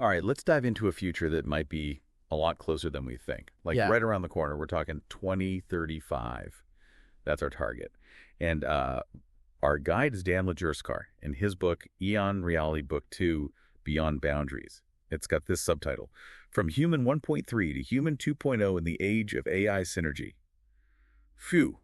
All right, let's dive into a future that might be a lot closer than we think. Like Yeah. right around the corner, we're talking 2035. That's our target. And our guide is Dan Lajerskar in his book, Eon Reality Book 2, Beyond Boundaries. It's got this subtitle, From Human 1.3 to Human 2.0 in the Age of AI Synergy. Phew,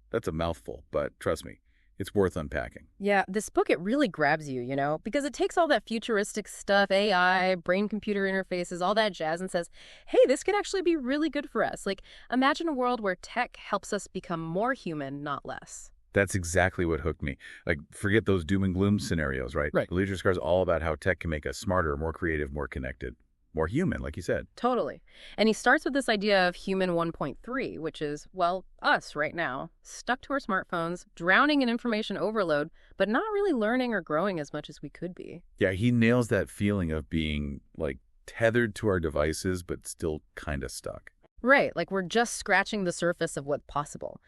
that's a mouthful, but trust me, it's worth unpacking. Yeah, this book, it really grabs you, because it takes all that futuristic stuff, AI, brain-computer interfaces, all that jazz, and says, hey, this could actually be really good for us. Like, imagine a world where tech helps us become more human, not less. That's exactly what hooked me. Like, forget those doom and gloom scenarios, right? Right. Leisure Scar is all about how tech can make us smarter, more creative, more connected, more human, like you said. Totally. And he starts with this idea of human 1.3, which is, well, us right now, stuck to our smartphones, drowning in information overload, but not really learning or growing as much as we could be. Yeah, he nails that feeling of being, like, tethered to our devices, but still kind of stuck. Right, like we're just scratching the surface of what's possible.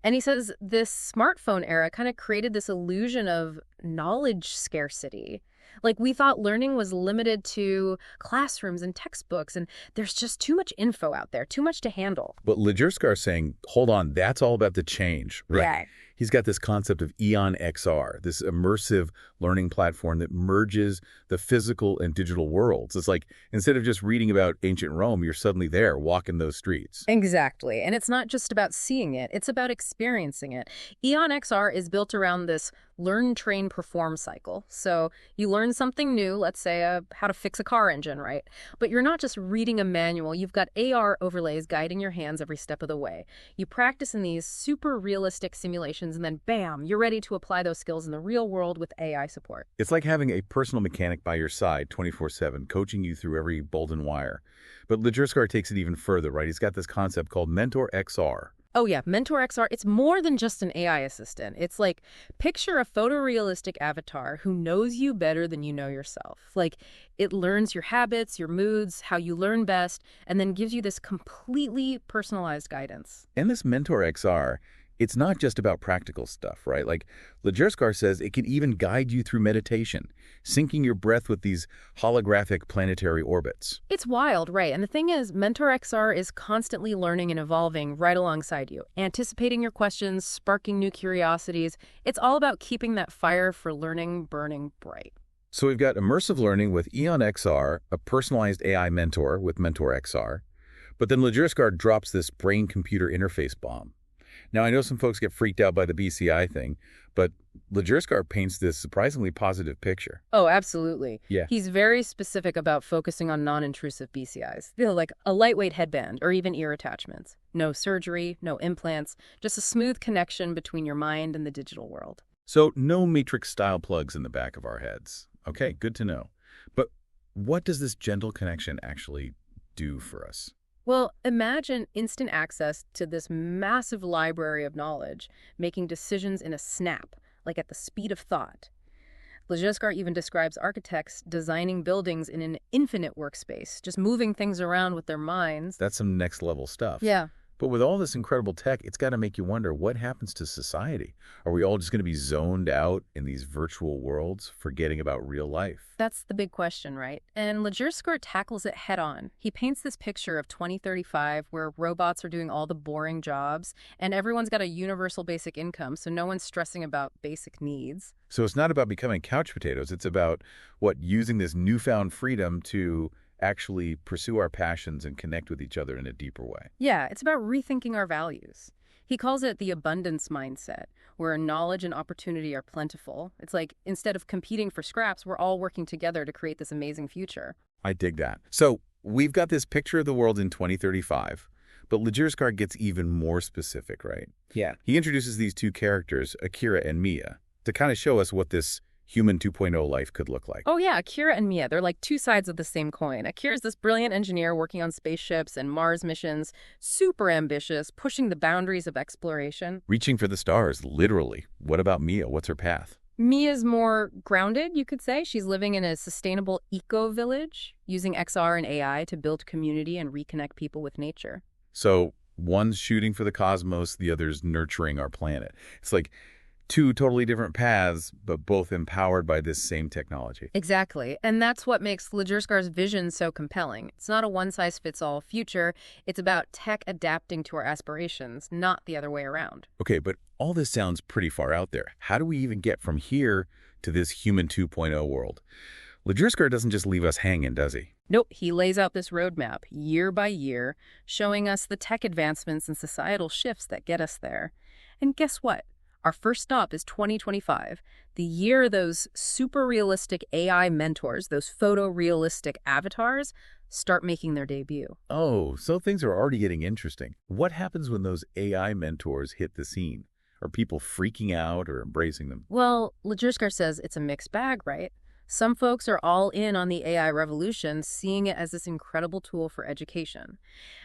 And he says this smartphone era kind of created this illusion of knowledge scarcity. Like we thought learning was limited to classrooms and textbooks, and there's just too much info out there, too much to handle. But Lajerskar is saying, hold on, that's all about the change, right? Yeah. He's got this concept of Eon XR, this immersive learning platform that merges the physical and digital worlds. It's like instead of just reading about ancient Rome, you're suddenly there walking those streets. Exactly. And it's not just about seeing it, it's about experiencing it. Eon XR is built around this learn, train, perform cycle. So you learn something new, let's say how to fix a car engine, right? But you're not just reading a manual, you've got AR overlays guiding your hands every step of the way. You practice in these super realistic simulations and then bam, you're ready to apply those skills in the real world with AI support. It's like having a personal mechanic by your side 24/7, coaching you through every bolt and wire. But Lajerskar takes it even further, right? He's got this concept called Mentor XR. Oh yeah, Mentor XR, it's more than just an AI assistant. It's like picture a photorealistic avatar who knows you better than you know yourself. Like it learns your habits, your moods, how you learn best, and then gives you this completely personalized guidance. And this Mentor XR, it's not just about practical stuff, right? Like Lajerskar says it can even guide you through meditation, syncing your breath with these holographic planetary orbits. It's wild, right? And the thing is, Mentor XR is constantly learning and evolving right alongside you, anticipating your questions, sparking new curiosities. It's all about keeping that fire for learning burning bright. So we've got immersive learning with Eon XR, a personalized AI mentor with Mentor XR, but then Lajerskar drops this brain-computer interface bomb. Now, I know some folks get freaked out by the BCI thing, but Lajerskar paints this surprisingly positive picture. Oh, absolutely. Yeah. He's very specific about focusing on non-intrusive BCIs, like a lightweight headband or even ear attachments. No surgery, no implants, just a smooth connection between your mind and the digital world. So no Matrix-style plugs in the back of our heads. Okay, good to know. But what does this gentle connection actually do for us? Well, imagine instant access to this massive library of knowledge, making decisions in a snap, like at the speed of thought. Lajerskar even describes architects designing buildings in an infinite workspace, just moving things around with their minds. That's some next-level stuff. Yeah. But with all this incredible tech, it's got to make you wonder, what happens to society? Are we all just going to be zoned out in these virtual worlds, forgetting about real life? That's the big question, right? And Lajerskar tackles it head on. He paints this picture of 2035 where robots are doing all the boring jobs and everyone's got a universal basic income, so no one's stressing about basic needs. So it's not about becoming couch potatoes. It's about, using this newfound freedom to actually pursue our passions and connect with each other in a deeper way. Yeah, it's about rethinking our values. He calls it the abundance mindset, where knowledge and opportunity are plentiful. It's like instead of competing for scraps, we're all working together to create this amazing future. I dig that. So we've got this picture of the world in 2035, but Lajerskar gets even more specific, right? Yeah. He introduces these two characters, Akira and Mia, to kind of show us what this human 2.0 life could look like. Oh yeah, Akira and Mia, they're like two sides of the same coin. Akira's this brilliant engineer working on spaceships and Mars missions, super ambitious, pushing the boundaries of exploration. Reaching for the stars, literally. What about Mia? What's her path? Mia's more grounded, you could say. She's living in a sustainable eco-village, using XR and AI to build community and reconnect people with nature. So one's shooting for the cosmos, the other's nurturing our planet. It's like Two totally different paths, but both empowered by this same technology. Exactly. And that's what makes Lejerscar's vision so compelling. It's not a one-size-fits-all future. It's about tech adapting to our aspirations, not the other way around. Okay, but all this sounds pretty far out there. How do we even get from here to this human 2.0 world? Lejerskar doesn't just leave us hanging, does he? Nope, he lays out this roadmap year by year, showing us the tech advancements and societal shifts that get us there. And guess what? Our first stop is 2025, the year those super realistic AI mentors, those photorealistic avatars, start making their debut. Oh, so things are already getting interesting. What happens when those AI mentors hit the scene? Are people freaking out or embracing them? Well, Lejerskar says it's a mixed bag, right? Some folks are all in on the AI revolution, seeing it as this incredible tool for education.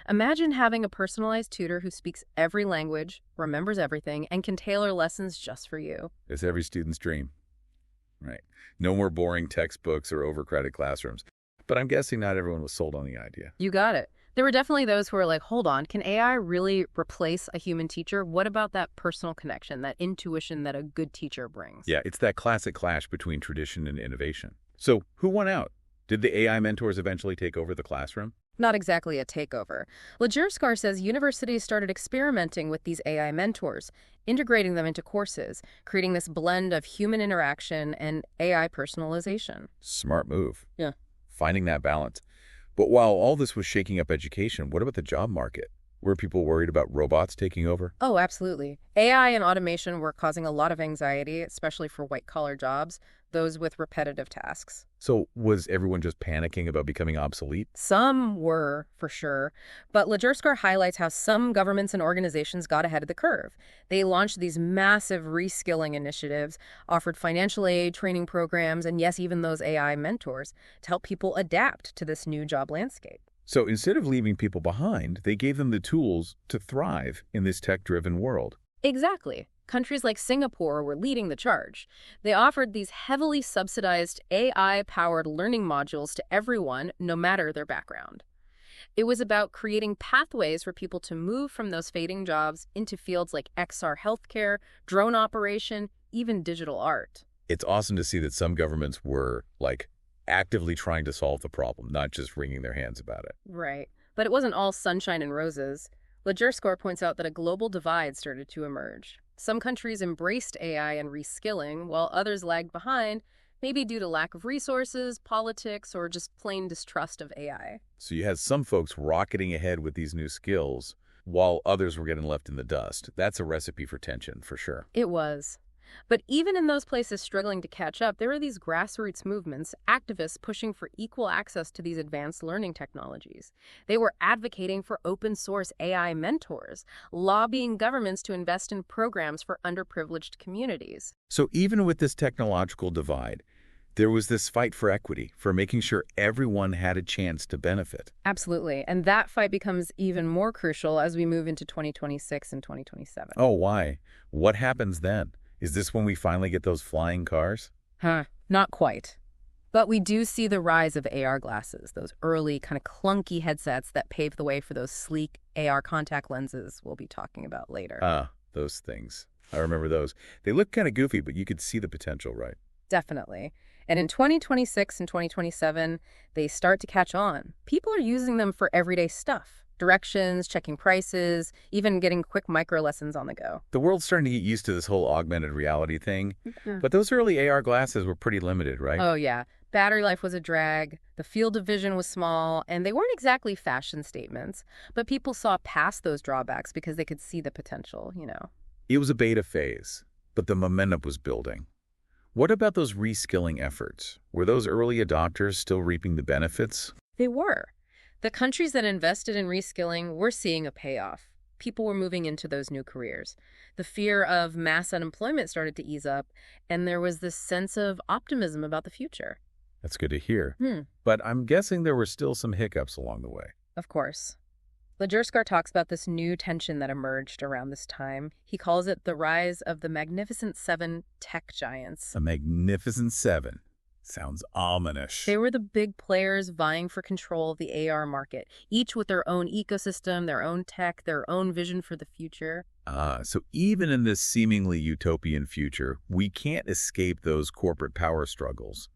Imagine having a personalized tutor who speaks every language, remembers everything, and can tailor lessons just for you. It's every student's dream. Right. No more boring textbooks or overcrowded classrooms. But I'm guessing not everyone was sold on the idea. You got it. There were definitely those who were like, hold on, can AI really replace a human teacher? What about that personal connection, that intuition that a good teacher brings? Yeah, it's that classic clash between tradition and innovation. So who won out? Did the AI mentors eventually take over the classroom? Not exactly a takeover. Lejerskar says universities started experimenting with these AI mentors, integrating them into courses, creating this blend of human interaction and AI personalization. Smart move. Yeah. Finding that balance. But while all this was shaking up education, what about the job market? Were people worried about robots taking over? Oh, absolutely. AI and automation were causing a lot of anxiety, especially for white-collar jobs, those with repetitive tasks. So was everyone just panicking about becoming obsolete? Some were, for sure, but Lejerskar highlights how some governments and organizations got ahead of the curve. They launched these massive reskilling initiatives, offered financial aid, training programs, and yes, even those AI mentors to help people adapt to this new job landscape. So instead of leaving people behind, they gave them the tools to thrive in this tech-driven world. Exactly. Countries like Singapore were leading the charge. They offered these heavily subsidized AI-powered learning modules to everyone, no matter their background. It was about creating pathways for people to move from those fading jobs into fields like XR healthcare, drone operation, even digital art. It's awesome to see that some governments were, actively trying to solve the problem, not just wringing their hands about it. Right. But it wasn't all sunshine and roses. Lejerskar points out that a global divide started to emerge. Some countries embraced AI and reskilling, while others lagged behind, maybe due to lack of resources, politics, or just plain distrust of AI. So you had some folks rocketing ahead with these new skills, while others were getting left in the dust. That's a recipe for tension, for sure. It was. But even in those places struggling to catch up, there are these grassroots movements, activists pushing for equal access to these advanced learning technologies. They were advocating for open-source AI mentors, lobbying governments to invest in programs for underprivileged communities. So even with this technological divide, there was this fight for equity, for making sure everyone had a chance to benefit. Absolutely. And that fight becomes even more crucial as we move into 2026 and 2027. Oh, why? What happens then? Is this when we finally get those flying cars? Not quite. But we do see the rise of AR glasses, those early kind of clunky headsets that paved the way for those sleek AR contact lenses we'll be talking about later. Those things. I remember those. They look kind of goofy, but you could see the potential, right? Definitely. And in 2026 and 2027, they start to catch on. People are using them for everyday stuff. Directions, checking prices, even getting quick micro lessons on the go. The world's starting to get used to this whole augmented reality thing, but those early AR glasses were pretty limited, right? Oh, yeah. Battery life was a drag, the field of vision was small, and they weren't exactly fashion statements, but people saw past those drawbacks because they could see the potential, It was a beta phase, but the momentum was building. What about those reskilling efforts? Were those early adopters still reaping the benefits? They were. The countries that invested in reskilling were seeing a payoff. People were moving into those new careers. The fear of mass unemployment started to ease up, and there was this sense of optimism about the future. That's good to hear. But I'm guessing there were still some hiccups along the way. Of course. Lejerskar talks about this new tension that emerged around this time. He calls it the rise of the Magnificent Seven tech giants. The Magnificent Seven. Sounds ominous. They were the big players vying for control of the AR market, each with their own ecosystem, their own tech, their own vision for the future. So even in this seemingly utopian future, we can't escape those corporate power struggles.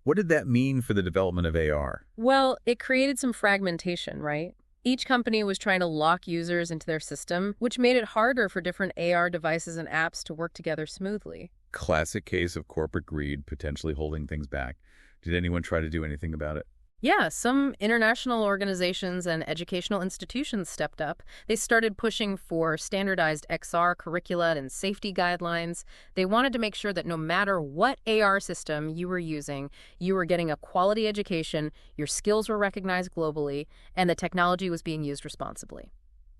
What did that mean for the development of AR? Well, it created some fragmentation, right? Each company was trying to lock users into their system, which made it harder for different AR devices and apps to work together smoothly. Classic case of corporate greed potentially holding things back. Did anyone try to do anything about it? Yeah, some international organizations and educational institutions stepped up. They started pushing for standardized XR curricula and safety guidelines. They wanted to make sure that no matter what AR system you were using, you were getting a quality education, your skills were recognized globally, and the technology was being used responsibly.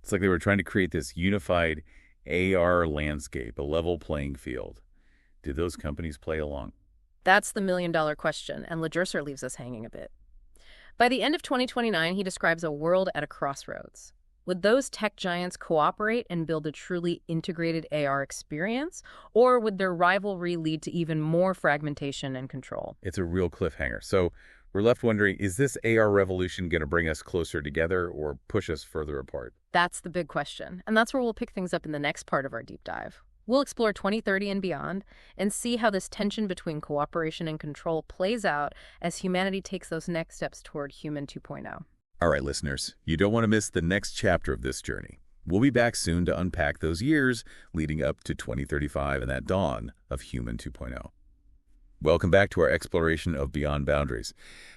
It's like they were trying to create this unified AR landscape, a level playing field. Did those companies play along? That's the million-dollar question, and Legerser leaves us hanging a bit. By the end of 2029, he describes a world at a crossroads. Would those tech giants cooperate and build a truly integrated AR experience, or would their rivalry lead to even more fragmentation and control? It's a real cliffhanger. So we're left wondering, is this AR revolution going to bring us closer together or push us further apart? That's the big question, and that's where we'll pick things up in the next part of our deep dive. We'll explore 2030 and beyond and see how this tension between cooperation and control plays out as humanity takes those next steps toward Human 2.0. All right, listeners, you don't want to miss the next chapter of this journey. We'll be back soon to unpack those years leading up to 2035 and that dawn of Human 2.0. Welcome back to our exploration of Beyond Boundaries.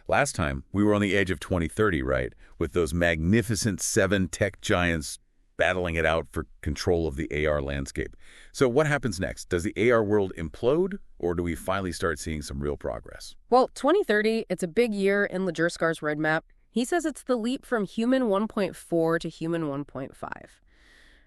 Last time, we were on the edge of 2030, right? With those magnificent 7 tech giants battling it out for control of the AR landscape. So what happens next? Does the AR world implode, or do we finally start seeing some real progress? Well, 2030, it's a big year in Legerskar's roadmap. He says it's the leap from Human 1.4 to Human 1.5.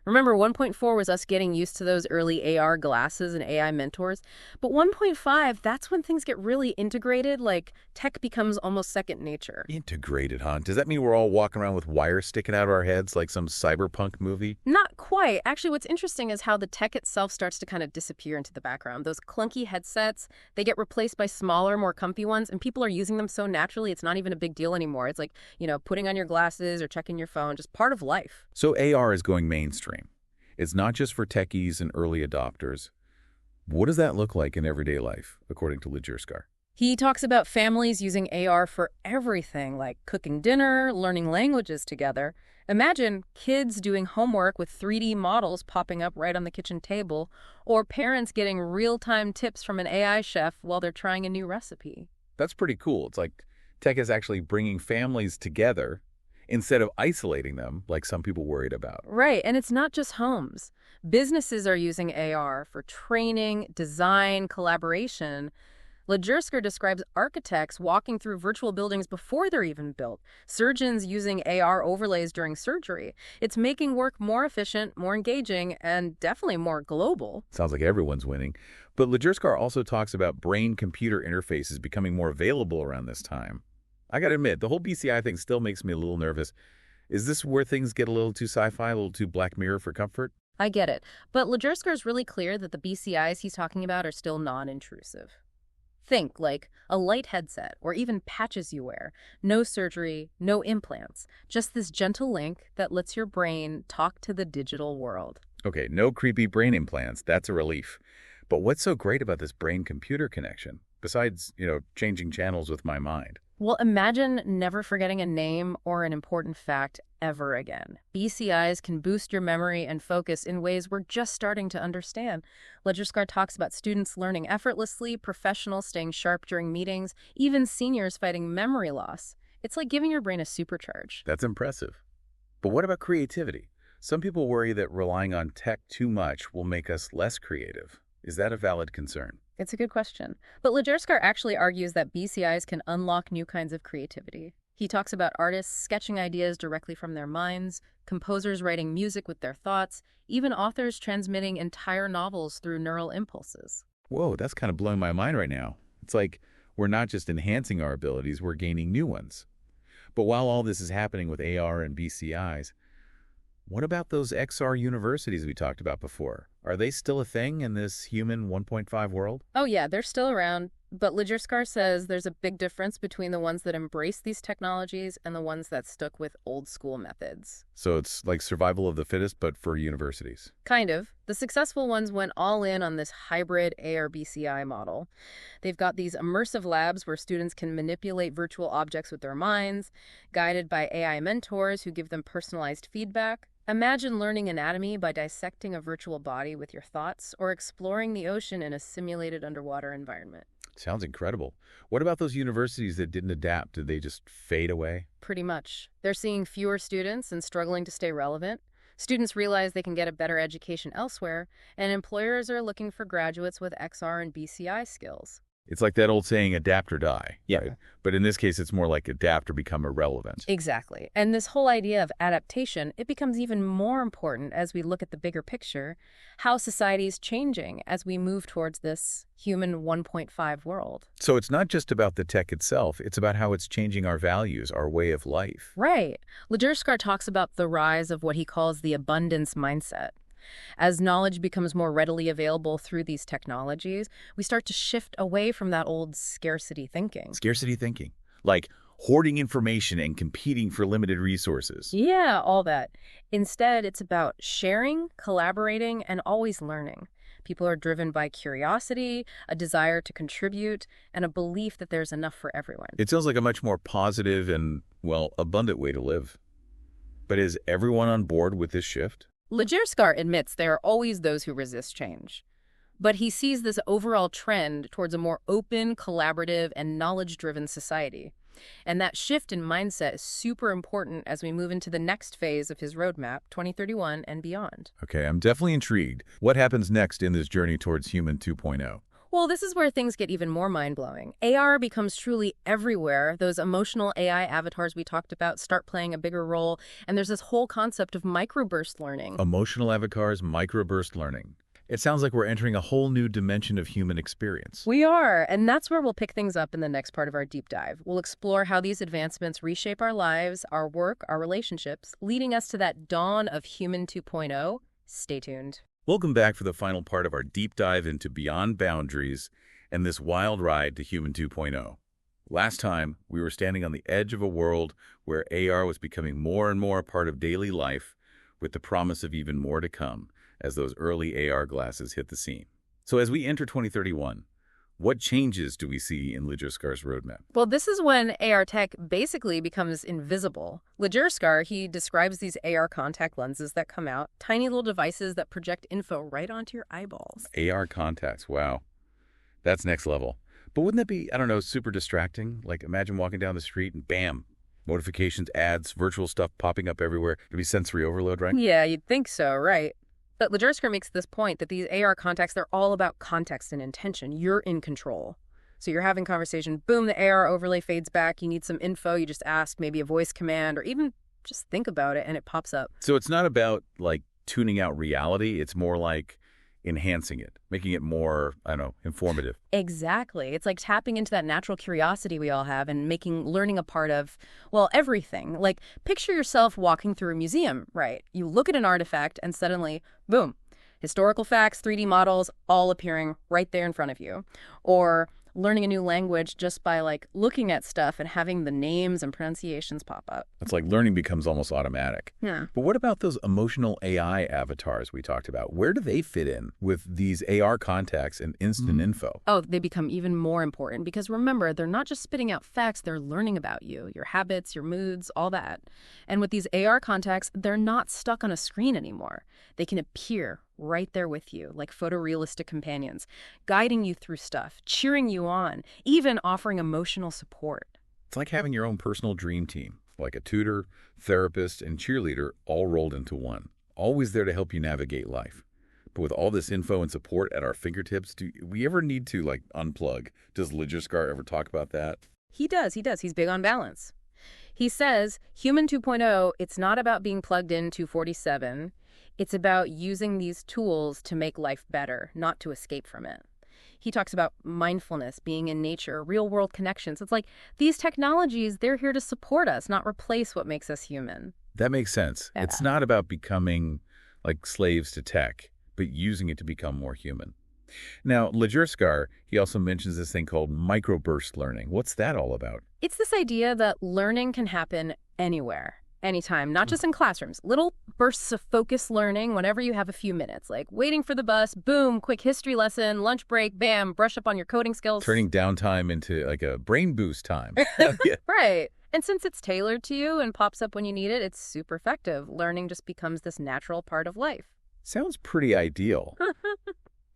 Remember, 1.4 was us getting used to those early AR glasses and AI mentors. But 1.5, that's when things get really integrated, like tech becomes almost second nature. Integrated, huh? Does that mean we're all walking around with wires sticking out of our heads like some cyberpunk movie? Not quite. Actually, what's interesting is how the tech itself starts to kind of disappear into the background. Those clunky headsets, they get replaced by smaller, more comfy ones, and people are using them so naturally, it's not even a big deal anymore. It's like, putting on your glasses or checking your phone, just part of life. So AR is going mainstream. It's not just for techies and early adopters. What does that look like in everyday life, according to Legerskar? He talks about families using AR for everything, like cooking dinner, learning languages together. Imagine kids doing homework with 3D models popping up right on the kitchen table, or parents getting real-time tips from an AI chef while they're trying a new recipe. That's pretty cool. It's like tech is actually bringing families together instead of isolating them like some people worried about. Right, and it's not just homes. Businesses are using AR for training, design, collaboration. Legersker describes architects walking through virtual buildings before they're even built, surgeons using AR overlays during surgery. It's making work more efficient, more engaging, and definitely more global. Sounds like everyone's winning. But Legersker also talks about brain-computer interfaces becoming more available around this time. I gotta admit, the whole BCI thing still makes me a little nervous. Is this where things get a little too sci-fi, a little too Black Mirror for comfort? I get it, but Legersker is really clear that the BCIs he's talking about are still non-intrusive. Think like a light headset or even patches you wear. No surgery, no implants, just this gentle link that lets your brain talk to the digital world. Okay, no creepy brain implants. That's a relief. But what's so great about this brain-computer connection, besides, changing channels with my mind? Well, imagine never forgetting a name or an important fact ever again. BCIs can boost your memory and focus in ways we're just starting to understand. Legerskar talks about students learning effortlessly, professionals staying sharp during meetings, even seniors fighting memory loss. It's like giving your brain a supercharge. That's impressive. But what about creativity? Some people worry that relying on tech too much will make us less creative. Is that a valid concern? It's a good question. But Legerskar actually argues that BCIs can unlock new kinds of creativity. He talks about artists sketching ideas directly from their minds, composers writing music with their thoughts, even authors transmitting entire novels through neural impulses. Whoa, that's kind of blowing my mind right now. It's like we're not just enhancing our abilities, we're gaining new ones. But while all this is happening with AR and BCIs, what about those XR universities we talked about before? Are they still a thing in this human 1.5 world? Oh yeah, they're still around, but Lejerskar says there's a big difference between the ones that embrace these technologies and the ones that stuck with old school methods. So it's like survival of the fittest, but for universities. Kind of. The successful ones went all in on this hybrid AR-BCI model. They've got these immersive labs where students can manipulate virtual objects with their minds, guided by AI mentors who give them personalized feedback. Imagine learning anatomy by dissecting a virtual body with your thoughts, or exploring the ocean in a simulated underwater environment. Sounds incredible. What about those universities that didn't adapt? Did they just fade away? Pretty much. They're seeing fewer students and struggling to stay relevant. Students realize they can get a better education elsewhere, and employers are looking for graduates with XR and BCI skills. It's like that old saying, adapt or die. Yeah. Right? But in this case, it's more like adapt or become irrelevant. Exactly. And this whole idea of adaptation, it becomes even more important as we look at the bigger picture, how society is changing as we move towards this human 1.5 world. So it's not just about the tech itself, it's about how it's changing our values, our way of life. Right. Lejerskar talks about the rise of what he calls the abundance mindset. As knowledge becomes more readily available through these technologies, we start to shift away from that old scarcity thinking. Scarcity thinking, like hoarding information and competing for limited resources. Yeah, all that. Instead, it's about sharing, collaborating, and always learning. People are driven by curiosity, a desire to contribute, and a belief that there's enough for everyone. It sounds like a much more positive and, well, abundant way to live. But is everyone on board with this shift? Lejerskar admits there are always those who resist change. But he sees this overall trend towards a more open, collaborative, and knowledge-driven society. And that shift in mindset is super important as we move into the next phase of his roadmap, 2031 and beyond. Okay, I'm definitely intrigued. What happens next in this journey towards Human 2.0? Well, this is where things get even more mind-blowing. AR becomes truly everywhere. Those emotional AI avatars we talked about start playing a bigger role, and there's this whole concept of microburst learning. Emotional avatars, microburst learning. It sounds like we're entering a whole new dimension of human experience. We are, and that's where we'll pick things up in the next part of our deep dive. We'll explore how these advancements reshape our lives, our work, our relationships, leading us to that dawn of Human 2.0. Stay tuned. Welcome back for the final part of our deep dive into Beyond Boundaries and this wild ride to Human 2.0. Last time, we were standing on the edge of a world where AR was becoming more and more a part of daily life, with the promise of even more to come as those early AR glasses hit the scene. So as we enter 2031, what changes do we see in Lejerskar's roadmap? Well, this is when AR tech basically becomes invisible. Lejerskar, he describes these AR contact lenses that come out, tiny little devices that project info right onto your eyeballs. AR contacts, wow. That's next level. But wouldn't that be, I don't know, super distracting? Like imagine walking down the street and bam, notifications, ads, virtual stuff popping up everywhere. It'd be sensory overload, right? Yeah, you'd think so, right? But Lejerskar makes this point that these AR contacts, they're all about context and intention. You're in control. So you're having conversation, boom, the AR overlay fades back. You need some info, you just ask maybe a voice command or even just think about it and it pops up. So it's not about like tuning out reality. It's more like enhancing it, making it more, I don't know, informative. Exactly. It's like tapping into that natural curiosity we all have and making learning a part of, well, everything. Like picture yourself walking through a museum, right? You look at an artifact and suddenly, boom, historical facts, 3D models, all appearing right there in front of you. Or learning a new language just by like looking at stuff and having the names and pronunciations pop up. It's like learning becomes almost automatic. Yeah. But what about those emotional AI avatars we talked about? Where do they fit in with these AR contacts and instant info? Oh, they become even more important because remember, they're not just spitting out facts, they're learning about you, your habits, your moods, all that. And with these AR contacts, they're not stuck on a screen anymore. They can appear right there with you, like photorealistic companions, guiding you through stuff, cheering you on, even offering emotional support. It's like having your own personal dream team, like a tutor, therapist, and cheerleader all rolled into one, always there to help you navigate life. But with all this info and support at our fingertips, do we ever need to, like, unplug? Does Lejerskar ever talk about that? He does. He's big on balance. He says, Human 2.0, it's not about being plugged in 247. It's about using these tools to make life better, not to escape from it. He talks about mindfulness, being in nature, real-world connections. It's like these technologies, they're here to support us, not replace what makes us human. That makes sense. Yeah. It's not about becoming like slaves to tech, but using it to become more human. Now, Lejerskar, he also mentions this thing called microburst learning. What's that all about? It's this idea that learning can happen anywhere, anytime, not just in classrooms. Little bursts of focused learning whenever you have a few minutes, like waiting for the bus, boom, quick history lesson, lunch break, bam, brush up on your coding skills. Turning downtime into like a brain boost time. Yeah. Right. And since it's tailored to you and pops up when you need it, it's super effective. Learning just becomes this natural part of life. Sounds pretty ideal.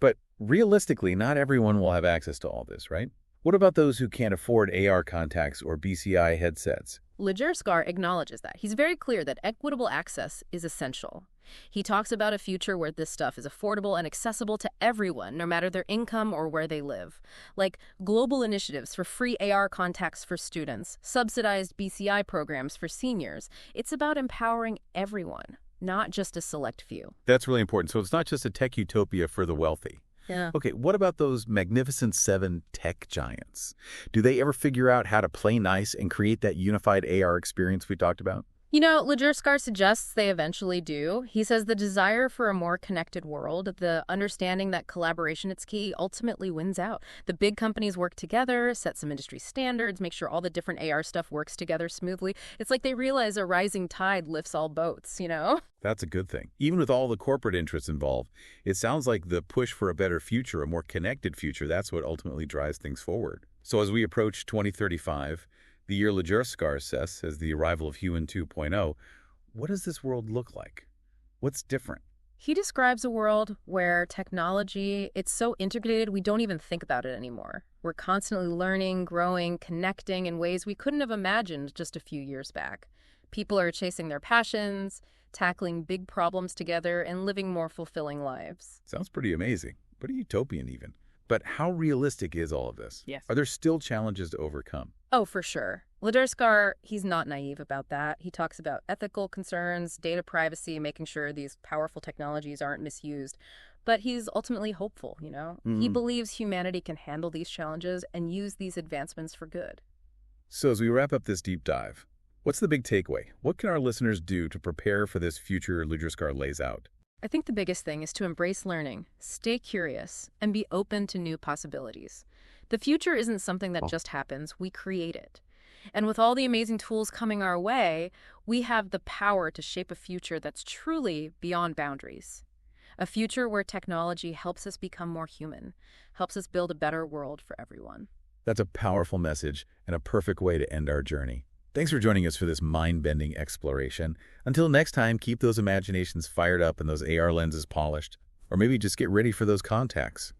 But realistically, not everyone will have access to all this, right? What about those who can't afford AR contacts or BCI headsets? Lejerskar acknowledges that. He's very clear that equitable access is essential. He talks about a future where this stuff is affordable and accessible to everyone, no matter their income or where they live. Like global initiatives for free AR contacts for students, subsidized BCI programs for seniors. It's about empowering everyone, not just a select few. That's really important. So it's not just a tech utopia for the wealthy. Yeah. Okay, what about those Magnificent Seven tech giants? Do they ever figure out how to play nice and create that unified AR experience we talked about? You know, Lejerskar suggests they eventually do. He says the desire for a more connected world, the understanding that collaboration is key, ultimately wins out. The big companies work together, set some industry standards, make sure all the different AR stuff works together smoothly. It's like they realize a rising tide lifts all boats, you know? That's a good thing. Even with all the corporate interests involved, it sounds like the push for a better future, a more connected future, that's what ultimately drives things forward. So as we approach 2035, the year Lejerskar says as the arrival of Human 2.0, what does this world look like? What's different? He describes a world where technology, it's so integrated we don't even think about it anymore. We're constantly learning, growing, connecting in ways we couldn't have imagined just a few years back. People are chasing their passions, tackling big problems together, and living more fulfilling lives. Sounds pretty amazing, pretty utopian even. But how realistic is all of this? Yes. Are there still challenges to overcome? Oh, for sure. Lejerskar, he's not naive about that. He talks about ethical concerns, data privacy, making sure these powerful technologies aren't misused. But he's ultimately hopeful, you know? He believes humanity can handle these challenges and use these advancements for good. So as we wrap up this deep dive, what's the big takeaway? What can our listeners do to prepare for this future Lejerskar lays out? I think the biggest thing is to embrace learning, stay curious, and be open to new possibilities. The future isn't something that just happens, we create it. And with all the amazing tools coming our way, we have the power to shape a future that's truly beyond boundaries. A future where technology helps us become more human, helps us build a better world for everyone. That's a powerful message and a perfect way to end our journey. Thanks for joining us for this mind-bending exploration. Until next time, keep those imaginations fired up and those AR lenses polished. Or maybe just get ready for those contacts.